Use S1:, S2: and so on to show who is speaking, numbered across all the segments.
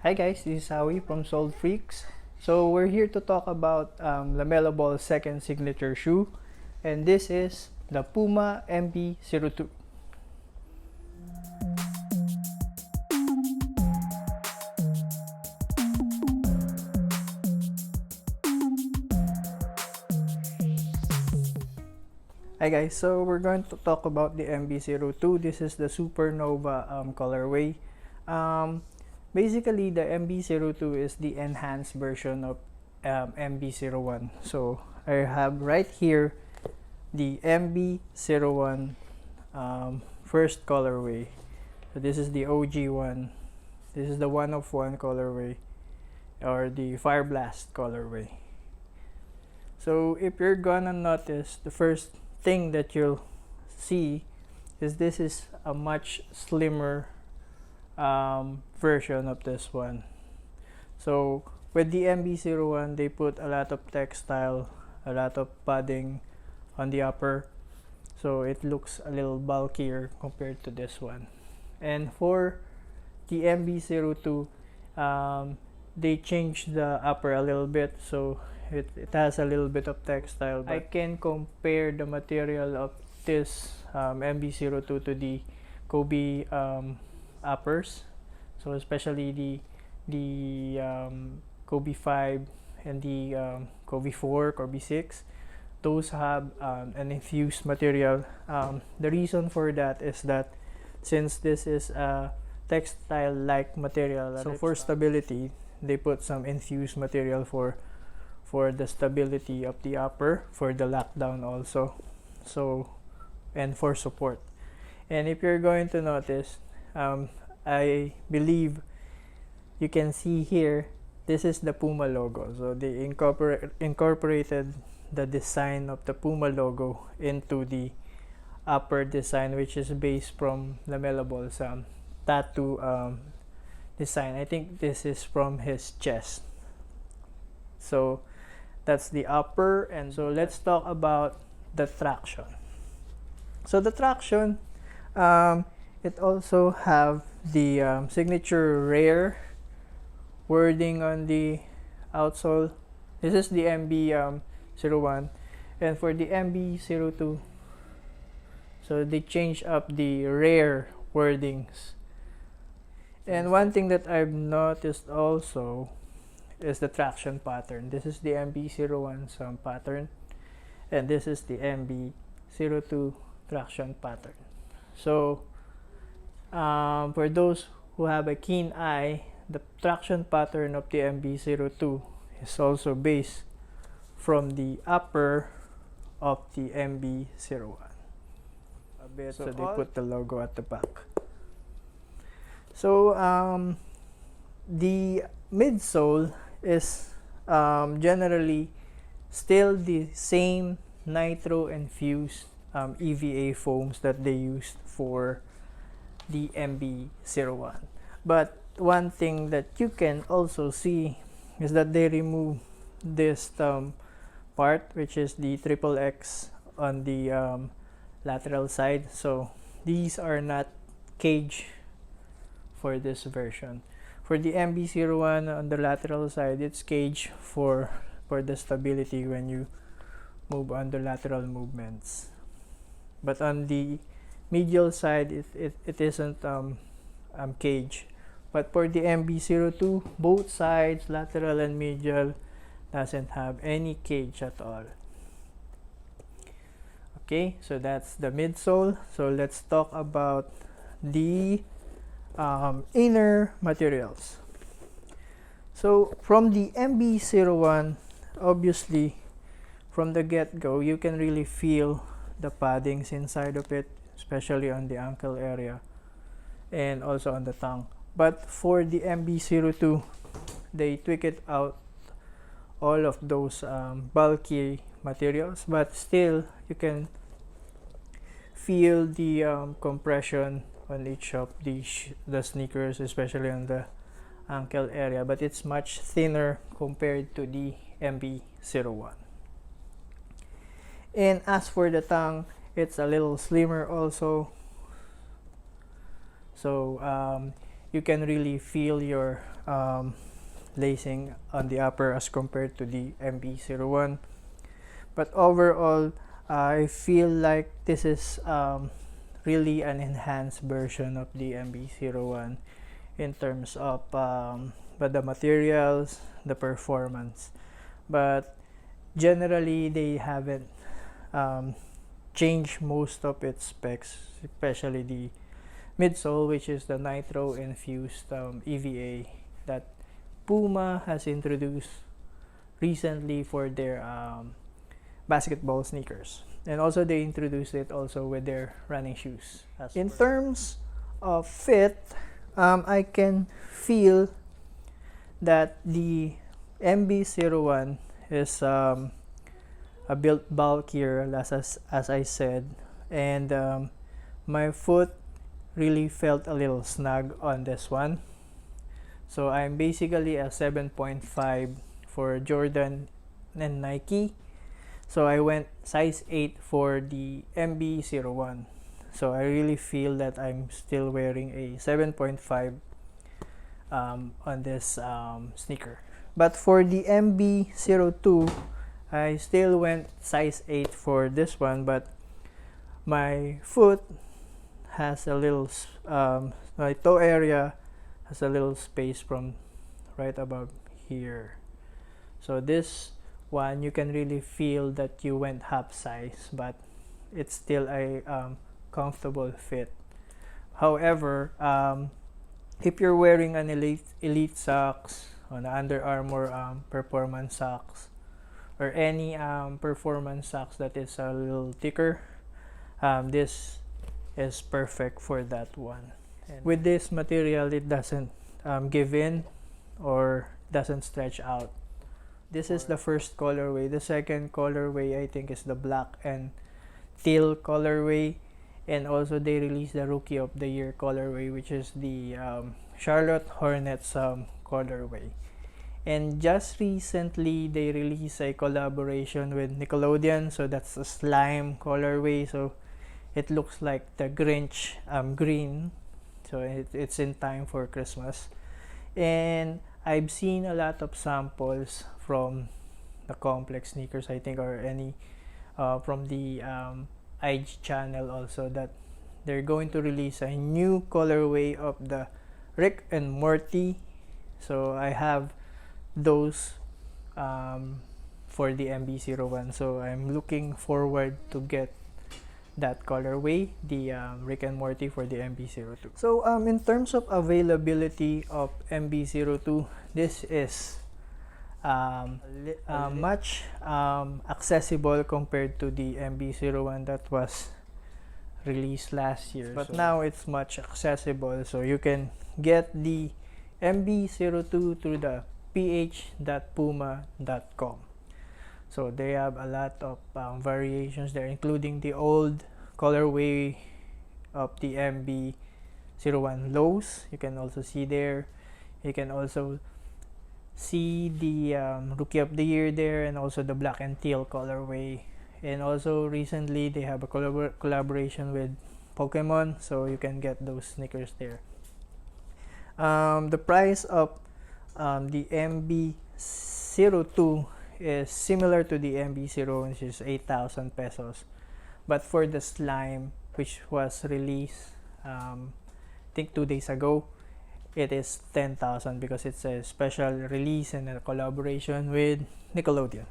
S1: Hi guys, this is Howie from Sold Freaks. So we're here to talk about LaMeloBall's second signature shoe, and this is the Puma MB02. Hi guys, so we're going to talk about the MB02. This is the Supernova colorway. Basically, the MB02 is the enhanced version of MB01. So I have right here the MB01 first colorway. So this is the OG one. This is the one of one colorway, or the Fire Blast colorway. So if you're gonna notice, the first thing that you'll see is this is a much slimmer version of this one. So with the MB01, they put a lot of textile, a lot of padding on the upper, so it looks a little bulkier compared to this one. And for the MB02, they changed the upper a little bit, so it has a little bit of textile. I can compare the material of this MB02 to the Kobe uppers, so especially the Kobe 5 and the Kobe 4, Kobe 6. Those have an infused material. The reason for that is that since this is a textile-like material, so for stability, they put some infused material for the stability of the upper, for the lockdown also, so, and for support. And if you're going to notice, I believe you can see here, this is the Puma logo. So they incorporated the design of the Puma logo into the upper design, which is based from LaMeloBall's tattoo design. I think this is from his chest. So that's the upper. And so let's talk about the traction. So the traction, it also have the signature rare wording on the outsole. This is the MB01, and for the MB02, so they changed up the rare wordings. And one thing that I've noticed also is the traction pattern. This is the MB01's pattern, and this is the MB02 traction pattern. So for those who have a keen eye, the traction pattern of the MB02 is also based from the upper of the MB01 a bit, so they put the logo at the back. So the midsole is generally still the same nitro infused EVA foams that they used for the MB01. But one thing that you can also see is that they remove this part, which is the XXX on the lateral side. So these are not cage for this version. For the MB01 on the lateral side, it's cage for the stability when you move on the lateral movements. But on the medial side, it isn't cage. But for the MB02, both sides, lateral and medial, doesn't have any cage at all. Okay, so that's the midsole. So let's talk about the inner materials. So from the MB01, obviously from the get-go, you can really feel the paddings inside of it, especially on the ankle area and also on the tongue. But for the MB02, they tweak it out, all of those bulky materials, but still you can feel the compression on each of the sneakers, especially on the ankle area, but it's much thinner compared to the MB01. And as for the tongue, it's a little slimmer also. So you can really feel your lacing on the upper as compared to the MB01. But overall, I feel like this is really an enhanced version of the MB01 in terms of but the materials, the performance. But generally, they haven't changed most of its specs, especially the midsole, which is the nitro infused EVA that Puma has introduced recently for their basketball sneakers, and also they introduced it also with their running shoes. In terms of fit, I can feel that the MB01 is a built bulkier, as I said, and my foot really felt a little snug on this one. So I'm basically a 7.5 for Jordan and Nike. So I went size 8 for the MB01. So I really feel that I'm still wearing a 7.5 on this sneaker. But for the MB02, I still went size 8 for this one, but my foot has a little, my toe area has a little space from right above here. So this one, you can really feel that you went half size, but it's still a comfortable fit. However, if you're wearing an elite socks, on Under Armour performance socks, or any performance socks that is a little thicker, this is perfect for that one. And with this material, it doesn't give in or doesn't stretch out. This is the first colorway. The second colorway, I think, is the black and teal colorway, and also they released the Rookie of the Year colorway, which is the Charlotte Hornets colorway. And just recently, they released a collaboration with Nickelodeon, so that's a slime colorway. So it looks like the Grinch green. So it's in time for Christmas. And I've seen a lot of samples from the Complex Sneakers, I think, or any from the IG channel also, that they're going to release a new colorway of the Rick and Morty. So I have those for the MB01. So I'm looking forward to get that colorway, the Rick and Morty, for the MB02. So in terms of availability of MB02, this is much accessible compared to the MB01 that was released last year. But so now it's much accessible, so you can get the MB02 through the ph.puma.com. So they have a lot of variations there, including the old colorway of the MB01 lows. You can also see there. You can also see the Rookie of the Year there, and also the black and teal colorway. And also recently they have a collaboration with Pokemon, so you can get those sneakers there. The price of the MB02 is similar to the MB01, which is 8,000 pesos. But for the slime, which was released I think 2 days ago, it is 10,000 because it's a special release and a collaboration with Nickelodeon.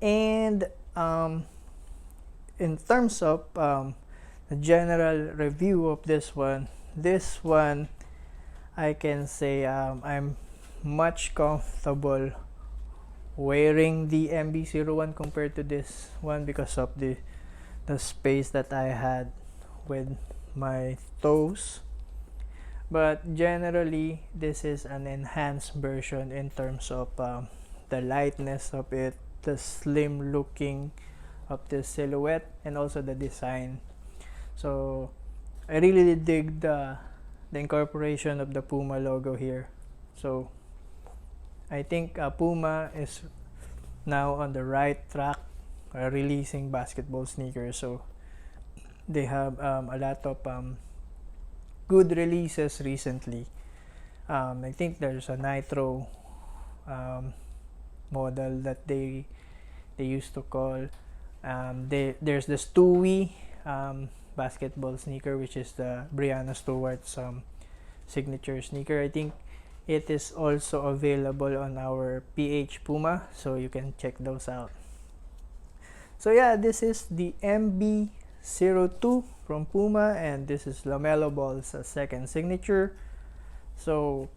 S1: And in terms of the general review of this one I can say I'm much comfortable wearing the MB01 compared to this one because of the space that I had with my toes. But generally, this is an enhanced version in terms of the lightness of it, the slim looking of the silhouette, and also the design. So I really dig the incorporation of the Puma logo here. So I think Puma is now on the right track releasing basketball sneakers. So they have a lot of good releases recently. I think there's a Nitro model that they used to call. There's the Stewie basketball sneaker, which is the Brianna Stewart's signature sneaker. I think it is also available on our PH Puma, so you can check those out. So yeah, this is the MB02 from Puma, and this is LaMeloBall's second signature. So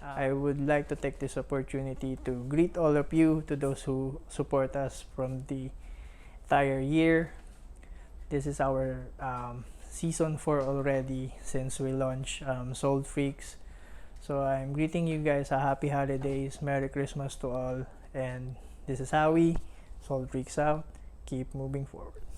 S1: I would like to take this opportunity to greet all of you, to those who support us from the entire year. This is our season 4 already since we launched Sold Freaks. So I'm greeting you guys a happy holidays, Merry Christmas to all, and this is Howie, Sold Freaks out, keep moving forward.